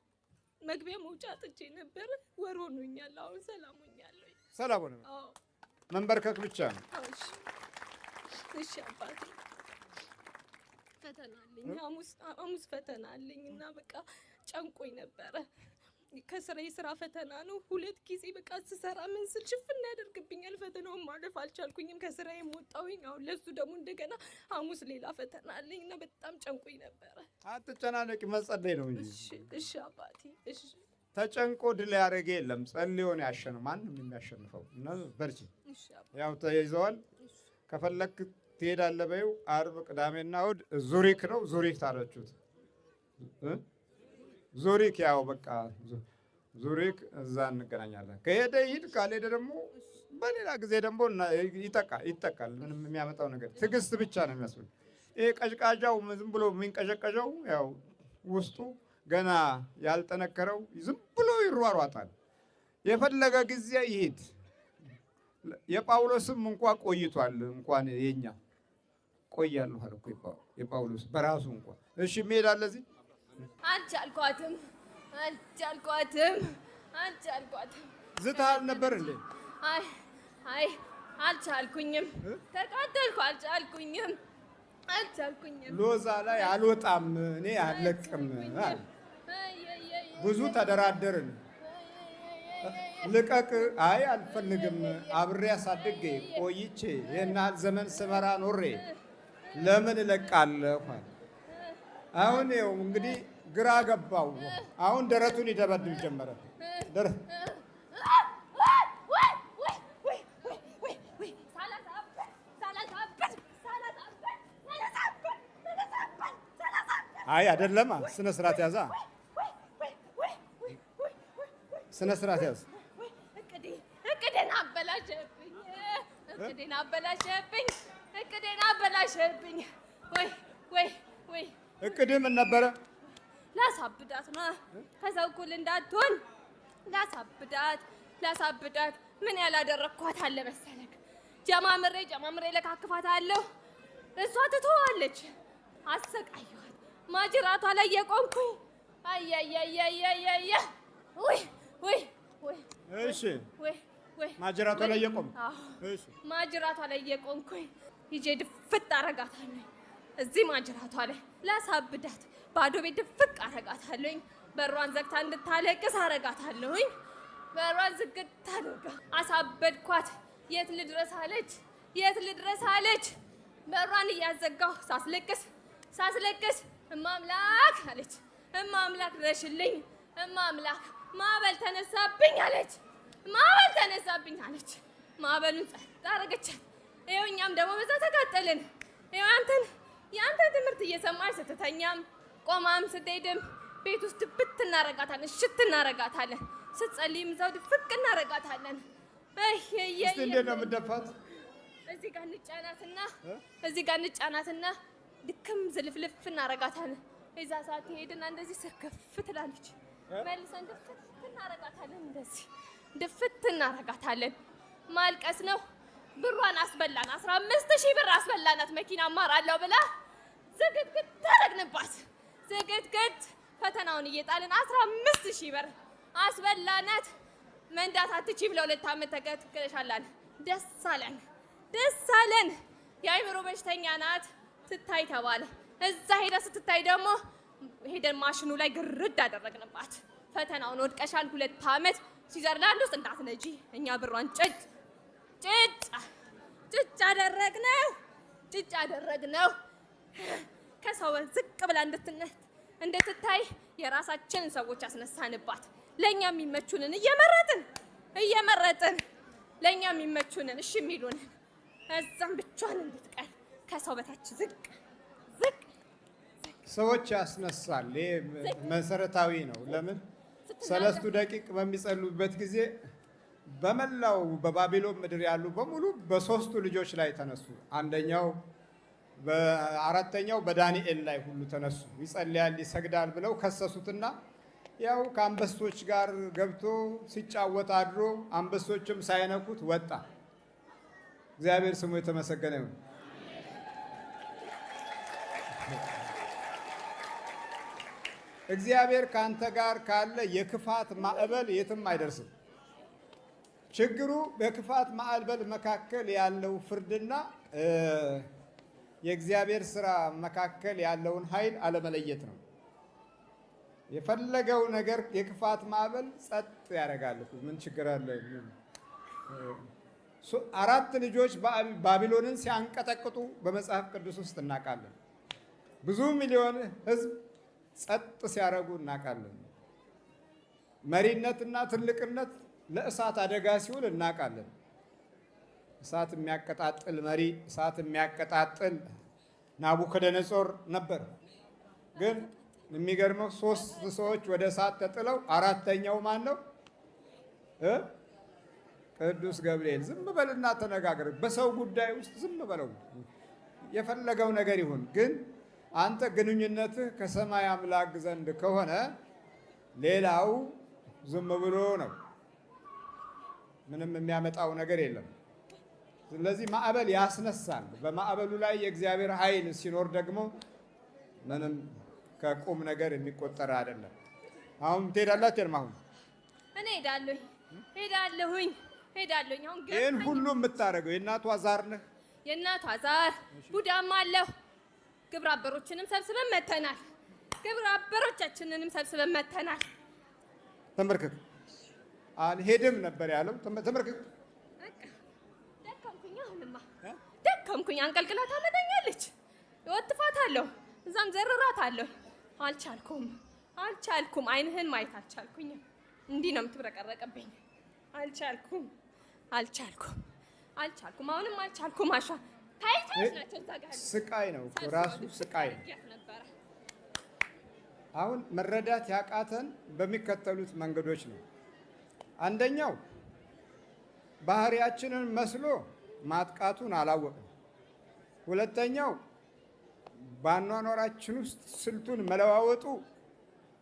መግቢያ መውጫ አጥቼ ነበር። ወር ሆኖኛል። አሁን ሰላም ሆኛለሁ። ሰላም ሆነ? አዎ መንበርከክ ብቻ ነው። እሺ አባቴ ፈተና አለኝ። ሐሙስ ፈተና አለኝ እና በቃ ጨንቆኝ ነበረ። የስራ ፈተና ነው። 2 ጊዜ በቃ ስሰራ ምን ስል ሽፍና ያደርግብኛል። ፈተናውን ማለፍ አልቻልኩኝም። ከስራዬም ወጣሁኝ። አሁን ለሱ ደግሞ እንደገና ሐሙስ ሌላ ፈተና አለኝ እና በጣም ጨንቆኝ ነበረ። አትጨናነቂ፣ መጸለይ ነው እንጂ። እሺ አባቴ እሺ። ተጨንቆ ድል ያደረገ የለም። ጸልዮ ነው ያሸነፈው። ማንም የሚያሸንፈው እና በርቺ። ያው ተይዘዋል። ከፈለክ ትሄዳለህ በይው። ዓርብ ቅዳሜና እሑድ ዙሪክ ነው። ዙሪክ ታረቹት ዙሪክ ያው በቃ ዙሪክ እዛ እንገናኛለን። ከሄደ ይሂድ፣ ካልሄደ ደግሞ በሌላ ጊዜ ደግሞ ይጠቃል። ምንም የሚያመጣው ነገር ትዕግስት ብቻ ነው የሚያስፈልግ። ይሄ ቀዥቃዣው ዝም ብሎ የሚንቀዠቀዠው ያው ውስጡ ገና ያልጠነከረው ዝም ብሎ ይሯሯጣል። የፈለገ ጊዜ ይሂድ። የጳውሎስም እንኳን ቆይቷል። እንኳን የኛ ቆያለሁ አለ እኮ የጳውሎስ በራሱ እንኳን እሺ መሄድ አለ እዚህ አልቻልኳትም። ዝተሃል ነበር እንዴ? አይ አልቻልኩኝም። ተቃጠልኩ። አልቻልኩኝም። ሎዛ ላይ አልወጣም እኔ አልለቅም አለ። ብዙ ተደራደርን። ልቀቅ። አይ አልፈልግም። አብሬ አሳድጌ ቆይቼ ይህን ያህል ዘመን ስመራ ኖሬ ለምን እለቃለሁ? አሁን ይኸው እንግዲህ ግራ ገባው። አሁን ደረቱን ይደበድብ ጀመረ። አይ አይደለም፣ ስነ ስርዓት ያዛ፣ ስነ ስርዓት ያዝ። እቅዴን አበላሸብኝ። ወይ እቅድህ ምን ነበረ? ላሳብዳት ነው። ከሰው እኩል እንዳትሆን ላሳብዳት። ምን ያላደረግኳት አለ መሰለክ? ጀማምሬ ለካክፋታለሁ። እሷ ትተዋለች። አሰቃየኋት። ማጅራቷ ላይ የቆምኩኝ አያያያያያ ወይ እሺ ማጅራቷ ላይ የቆም እሺ ማጅራቷ ላይ የቆምኩኝ ይዤ ድፍት አረጋታለሁ። እዚህ ማጅራቷ ላይ ላሳብዳት ባዶ ቤት ድፍቅ አረጋታለሁኝ። በሯን ዘግታ እንድታለቅስ አረጋታለሁኝ። በሯን ዝግት አድርጋ አሳበድኳት። የት ልድረስ አለች። በሯን እያዘጋሁ ሳስለቅስ እማምላክ አለች። እማምላክ ድረሽልኝ፣ እማምላክ ማዕበል ተነሳብኝ አለች። ማዕበሉን ጸጥ አረገቻት። ይኸው እኛም ደግሞ በዛ ተቃጠልን። ይኸው የአንተን ትምህርት እየሰማች ስትተኛም ቆማም ስትሄድም ቤት ውስጥ ድብት እናረጋታለን፣ እሽት እናረጋታለን። ስትጸልይም እዛው ድፍቅ እናረጋታለን። እስቲ እንዴት ነው የምትደፋት? እዚህ ጋር እንጫናትና ድክም ዝልፍልፍ እናረጋታለን። የዛ ሰዓት ትሄድና እንደዚህ ስርክፍ ትላለች። መልሰን ድፍት እናረጋታለን። ማልቀስ ነው። ብሯን አስበላን። 15,000 ብር አስበላናት። መኪና አማራለሁ ብላ ዝግትግት ታረግንባት። ፈተናውን እየጣልን 15,000 ብር አስበላናት። መንዳት አትችይ ብለው 2 ዓመት ተከትለሻላል። ደስ አለን። የአይምሮ በሽተኛ ናት ትታይ ተባለ። እዛ ሄዳ ስትታይ ደግሞ ሄደን ማሽኑ ላይ ግርድ አደረግንባት። ፈተናውን ወድቀሻል፣ 2 ዓመት ስዊዘርላንድ ውስጥ እንዳትነጂ። እኛ ብሯን ጭጭ አደረግነው። ከሰው ዝቅ ብላ እንድትታይ የራሳችንን ሰዎች አስነሳንባት። ለኛ የሚመቹንን እየመረጥን ለኛ የሚመቹንን እሺ የሚሉንን እዛም ብቻዋን እንድትቀር ከሰው በታች ዝቅ ሰዎች ያስነሳል። ይሄ መሰረታዊ ነው። ለምን 3 ደቂቅ በሚጸልዩበት ጊዜ በመላው በባቢሎን ምድር ያሉ በሙሉ በ3ቱ ልጆች ላይ ተነሱ። አራተኛው በዳንኤል ላይ ሁሉ ተነሱ። ይጸልያል፣ ይሰግዳል ብለው ከሰሱትና ያው ከአንበሶች ጋር ገብቶ ሲጫወት አድሮ አንበሶችም ሳይነኩት ወጣ። እግዚአብሔር ስሙ የተመሰገነ ይሁን። እግዚአብሔር ካንተ ጋር ካለ የክፋት ማዕበል የትም አይደርስም። ችግሩ በክፋት ማዕበል መካከል ያለው ፍርድና የእግዚአብሔር ስራ መካከል ያለውን ኃይል አለመለየት ነው። የፈለገው ነገር የክፋት ማዕበል ጸጥ ያደርጋል። ምን ችግር አለ? 4 ልጆች ባቢሎንን ሲያንቀጠቅጡ በመጽሐፍ ቅዱስ ውስጥ እናውቃለን። ብዙ ሚሊዮን ሕዝብ ጸጥ ሲያደርጉ እናውቃለን። መሪነትና ትልቅነት ለእሳት አደጋ ሲውል እናውቃለን። እሳት የሚያቀጣጥል መሪ፣ እሳት የሚያቀጣጥል ናቡከደነጾር ነበር። ግን የሚገርመው 3 ሰዎች ወደ እሳት ተጥለው አራተኛው ማን ነው? ቅዱስ ገብርኤል። ዝም በልና ተነጋገር። በሰው ጉዳይ ውስጥ ዝም በለው፣ የፈለገው ነገር ይሁን። ግን አንተ ግንኙነትህ ከሰማይ አምላክ ዘንድ ከሆነ ሌላው ዝም ብሎ ነው፣ ምንም የሚያመጣው ነገር የለም። ስለዚህ ማዕበል ያስነሳል። በማዕበሉ ላይ የእግዚአብሔር ኃይል ሲኖር ደግሞ ምንም ከቁም ነገር የሚቆጠር አይደለም። አሁን ትሄዳላችሁ? አሁን እኔ ሄዳለሁኝ። አሁን ግን ይህን ሁሉ የምታደርገው የእናቷ ዛር ነህ? የእናቷ ዛር ቡዳማ አለሁ። ግብረ አበሮችንም ሰብስበን መተናል። ግብረ አበሮቻችንንም ሰብስበን መተናል። ተመርክክ። አልሄድም ነበር ያለው። ተመርክክ። ደከምኩኝ። አሁንማ ደከምኩኝ። አንቀልቅላ ታመጣኛለች። እወጥፋታለሁ፣ እዛም ዘርራታለሁ። አልቻልኩም። አይንህን ማየት አልቻልኩኝም። እንዲህ ነው የምትብረቀረቅብኝ። አልቻልኩም። አሁንም አልቻልኩም። አሻ ታይቶች ናቸው እዛ ጋር። ስቃይ ነው ራሱ ስቃይ ነው። አሁን መረዳት ያቃተን በሚከተሉት መንገዶች ነው። አንደኛው ባህሪያችንን መስሎ ማጥቃቱን አላወቅም። ሁለተኛው በአኗኗራችን ውስጥ ስልቱን መለዋወጡ፣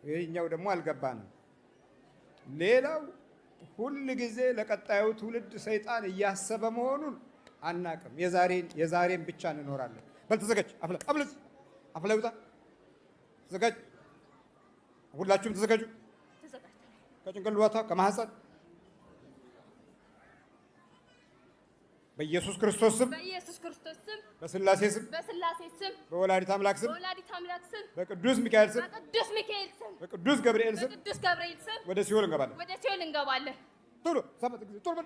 ይህኛው ደግሞ አልገባንም። ሌላው ሁል ጊዜ ለቀጣዩ ትውልድ ሰይጣን እያሰበ መሆኑን አናቅም። የዛሬን ብቻ እንኖራለን። በል ተዘጋጅ፣ አፍላ ይውጣ። ተዘጋጅ፣ ሁላችሁም ተዘጋጁ። ከጭንቅላቷ ከማህፀን በኢየሱስ ክርስቶስ ስም፣ በስላሴ ስም፣ በወላዲት አምላክ ስም፣ በቅዱስ ሚካኤል ስም፣ በቅዱስ ገብርኤል ስም ወደ ሲኦል እንገባለን። ቶሎ ሰባት ጊዜ ቶሎ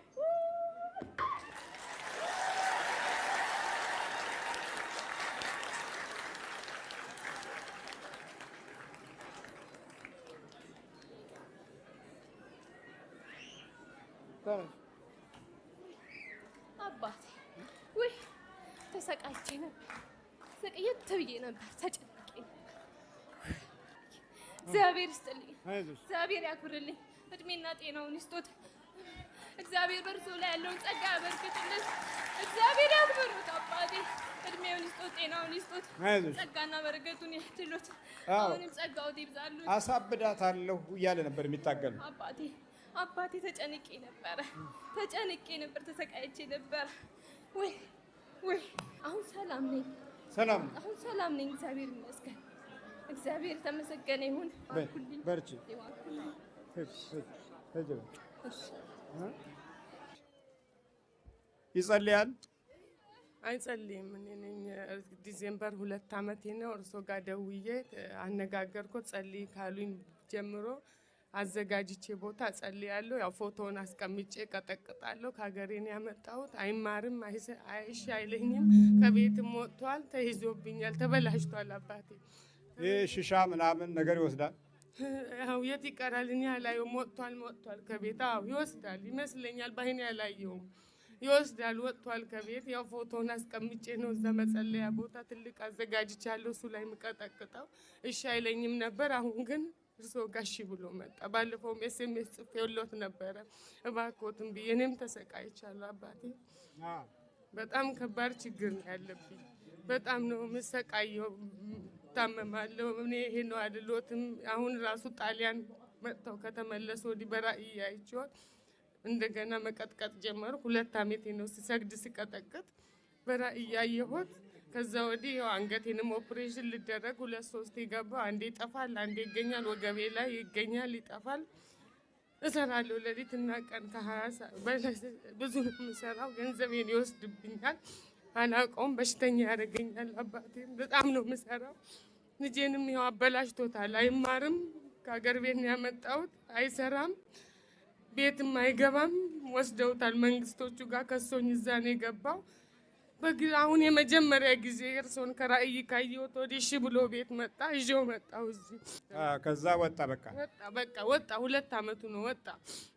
በል። አባቴ ውይ ተሰቃይቼ ነበር፣ ሰቅየት ብዬ ነበር፣ ተጨንቄ ነበር። እግዚአብሔር ይስጥልኝ፣ እግዚአብሔር ያክብርልኝ፣ እድሜና ጤናውን ይስጦት። እግዚአብሔር በእርሱ ላይ ያለውን ጸጋ ያበርክትልን። እግዚአብሔር ያክብሩት አባቴ፣ እድሜውን ይስጦት፣ ጤናውን ይስጦት፣ ጸጋና በረከቱን ያድሎት። አሁንም ጸጋው ይብዛሉት። አሳብዳታለሁ እያለ ነበር የሚታገል አባቴ ተጨንቄ ነበር፣ ተሰቃይቼ ነበር። ወይ አሁን ሰላም ነኝ። አሁን ሰላም ነኝ። እግዚአብሔር ይመስገን። እግዚአብሔር የተመሰገነ ይሁን። በርቺ። ይጸልያል? አይጸልይም። እኔ ነኝ ዲሴምበር 2 ዓመቴ ነው። እርሶ ጋር ደውዬ አነጋገርኩት። ጸልይ ካሉኝ ጀምሮ አዘጋጅቼ ቦታ ጸልያለሁ። ያው ፎቶውን አስቀምጬ ቀጠቅጣለሁ። ከሀገሬን ያመጣሁት አይማርም፣ አይሽ አይለኝም። ከቤትም ወጥቷል፣ ተይዞብኛል፣ ተበላሽቷል። አባቴ ይህ ሽሻ ምናምን ነገር ይወስዳል። ያው የት ይቀራል? እኔ አላየውም። ወጥቷል ከቤት። አዎ ይወስዳል ይመስለኛል። በአይኔ አላየውም። ይወስዳል፣ ወጥቷል ከቤት። ያው ፎቶውን አስቀምጬ ነው እዛ መጸለያ ቦታ ትልቅ አዘጋጅቻለሁ። እሱ ላይ የምቀጠቅጠው እሺ አይለኝም ነበር። አሁን ግን እርሶ ጋሺ ብሎ መጣ። ባለፈውም ኤስኤምኤስ ጽፌለት ነበረ እባክዎትን ብዬ። እኔም ተሰቃይቻለሁ አባቴ። በጣም ከባድ ችግር ነው ያለብኝ። በጣም ነው የምሰቃየው። ታመማለሁ። እኔ ይሄ ነው አይደለሁትም። አሁን ራሱ ጣሊያን መጥተው ከተመለሱ ወዲህ በራእይ አይቼዎት እንደገና መቀጥቀጥ ጀመሩ። 2 ዓመቴ ነው ስሰግድ ስቀጠቅጥ በራእይ ያየሁት። ከዛ ወዲህ ያው አንገቴንም ኦፕሬሽን ልደረግ 2-3 ይገባው። አንዴ ይጠፋል፣ አንዴ ይገኛል። ወገቤ ላይ ይገኛል፣ ይጠፋል። እሰራለሁ ሌሊትና ቀን ብዙ ነው የምሰራው። ገንዘቤን ይወስድብኛል። አላውቀውም። በሽተኛ ያደርገኛል። አባቴ በጣም ነው የምሰራው። ልጄንም ያው አበላሽቶታል። አይማርም። ከሀገር ቤት ነው ያመጣሁት። አይሰራም፣ ቤትም አይገባም። ወስደውታል መንግስቶቹ ጋር ከሶኝ እዛ ነው የገባው። አሁን የመጀመሪያ ጊዜ እርሶን ከራእይ ካየሁት ወዲህ እሺ ብሎ ቤት መጣ። ይዤው መጣሁ እዚህ። ከዛ ወጣ። በቃ ወጣ። 2 ዓመቱ ነው ወጣ።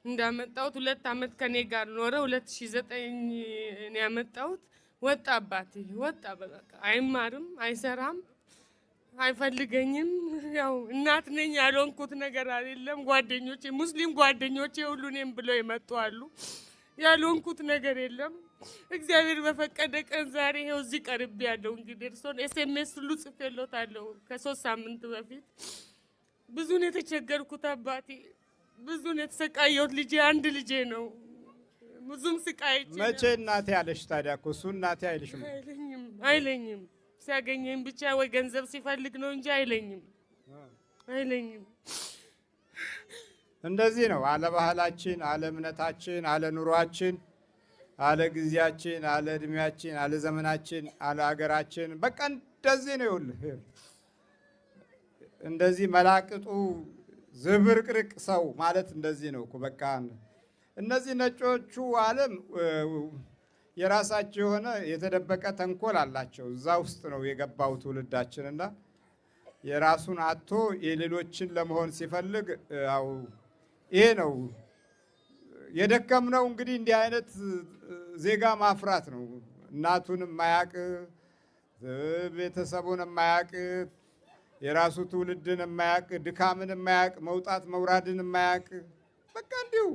እንዳመጣሁት 2 ዓመት ከኔ ጋር ኖረ። 2009 ነው ያመጣሁት። ወጣ አባቴ ወጣ። በቃ አይማርም፣ አይሰራም። አይፈልገኝም። ያው እናት ነኝ ያልሆንኩት ነገር አይደለም። ጓደኞቼ ሙስሊም ጓደኞቼ ሁሉ እኔም ብለው የመጡ አሉ። ያልሆንኩት ነገር የለም። እግዚአብሔር በፈቀደ ቀን ዛሬ ይኸው እዚህ ቀርቤ ያለው እንግዲህ እርሶን ኤስኤምኤስ ሁሉ ጽፌሎታለሁ ከ3 ሳምንት በፊት። ብዙ ነው የተቸገርኩት አባቴ፣ ብዙ ነው የተሰቃየሁት። ልጄ አንድ ልጄ ነው። ብዙም ስቃይቼ መቼ እናቴ ያለሽ ታዲያ? እኮ እሱ እናቴ አይልሽም። አይለኝም። ሲያገኘኝ ብቻ ወይ ገንዘብ ሲፈልግ ነው እንጂ አይለኝም። እንደዚህ ነው አለ ባህላችን፣ አለ እምነታችን፣ አለ ኑሯችን፣ አለ ጊዜያችን፣ አለ እድሜያችን፣ አለ ዘመናችን፣ አለ ሀገራችን። በቃ እንደዚህ ነው። ይኸውልህ እንደዚህ መላቅጡ ዝብርቅርቅ ሰው ማለት እንደዚህ ነው እኮ በቃ። እነዚህ ነጮቹ ዓለም የራሳቸው የሆነ የተደበቀ ተንኮል አላቸው። እዛ ውስጥ ነው የገባው ትውልዳችንና የራሱን አጥቶ የሌሎችን ለመሆን ሲፈልግ ያው ይሄ ነው የደከምነው። እንግዲህ እንዲህ አይነት ዜጋ ማፍራት ነው። እናቱን የማያቅ ቤተሰቡን የማያቅ የራሱ ትውልድን የማያቅ ድካምን የማያቅ መውጣት መውራድን የማያቅ በቃ እንዲሁ።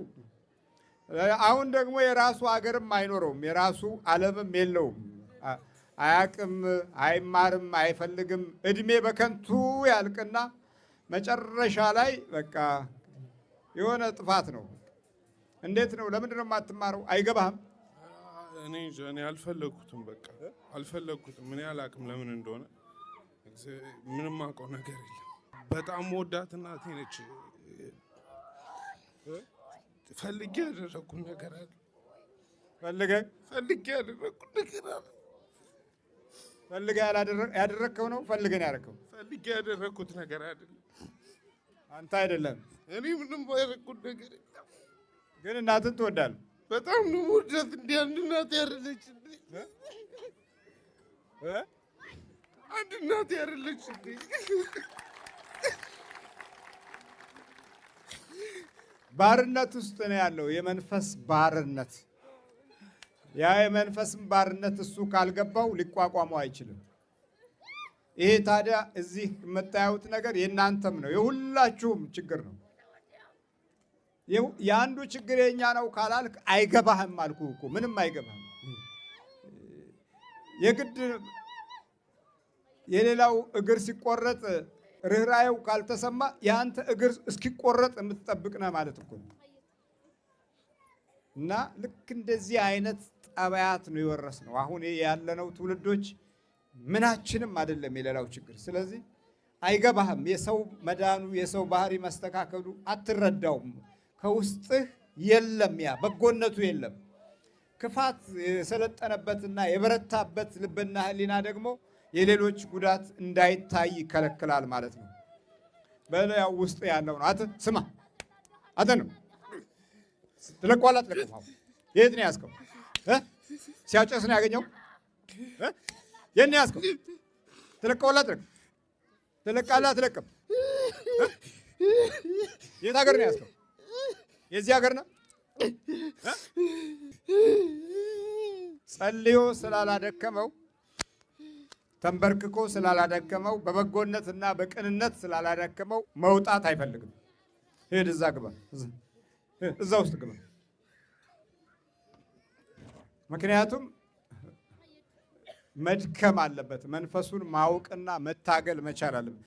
አሁን ደግሞ የራሱ አገርም አይኖረውም፣ የራሱ ዓለምም የለውም። አያቅም፣ አይማርም፣ አይፈልግም። እድሜ በከንቱ ያልቅና መጨረሻ ላይ በቃ የሆነ ጥፋት ነው። እንዴት ነው? ለምንድን ነው የማትማረው? አይገባህም? እኔ አልፈለግኩትም፣ በቃ አልፈለግኩትም። እኔ አላቅም ለምን እንደሆነ ምንም አውቀው ነገር የለም። በጣም ወዳት እናቴ ነች። ፈልጌ ያደረኩት ነገር አለ። ፈልጌ ያደረኩት ነገር አለ። ፈልገህ ያደረግከው ነው? ፈልገን ያደረግከው? ፈልጌ ያደረኩት ነገር አይደለም። አንተ አይደለም። እኔ ምንም ያደረኩት ነገር የለም። ግን እናትን ትወዳለህ? በጣም ነው ወዳት። እንደ አንድ እናቴ ያረለች አንድ እናቴ ያረለች ባርነት ውስጥ ነው ያለው፣ የመንፈስ ባርነት። ያ የመንፈስም ባርነት እሱ ካልገባው ሊቋቋመው አይችልም። ይሄ ታዲያ እዚህ የምታዩት ነገር የእናንተም ነው፣ የሁላችሁም ችግር ነው። የአንዱ ችግር የኛ ነው ካላልክ አይገባህም አልኩህ እኮ። ምንም አይገባህም። የግድ የሌላው እግር ሲቆረጥ ርኅራኄው ካልተሰማ የአንተ እግር እስኪቆረጥ የምትጠብቅ ነህ ማለት እኮ ነው። እና ልክ እንደዚህ አይነት ጠባያት ነው የወረስነው። አሁን ያለነው ትውልዶች ምናችንም አይደለም የሌላው ችግር። ስለዚህ አይገባህም። የሰው መዳኑ የሰው ባህሪ መስተካከሉ አትረዳውም። ከውስጥህ የለም፣ ያ በጎነቱ የለም። ክፋት የሰለጠነበትና የበረታበት ልብና ሕሊና ደግሞ የሌሎች ጉዳት እንዳይታይ ይከለክላል ማለት ነው። በላው ውስጥ ያለው ነው። አተ ስማ፣ አተ ነው ትለቋላት ለቀፋው። የት ነው ያዝከው? ሲያጨስ ነው ያገኘው? የት ነው ያዝከው? ትለቋላት ለቀ ትለቃላት ለቀ። የት ሀገር ነው ያዝከው? የዚህ ሀገር ነው። ጸልዮ ስላላደከመው ተንበርክኮ ስላላደከመው በበጎነትና በቅንነት ስላላደከመው መውጣት አይፈልግም። ሄድ እዛ ግባ፣ እዛ ውስጥ ግባ። ምክንያቱም መድከም አለበት። መንፈሱን ማወቅና መታገል መቻል አለበት።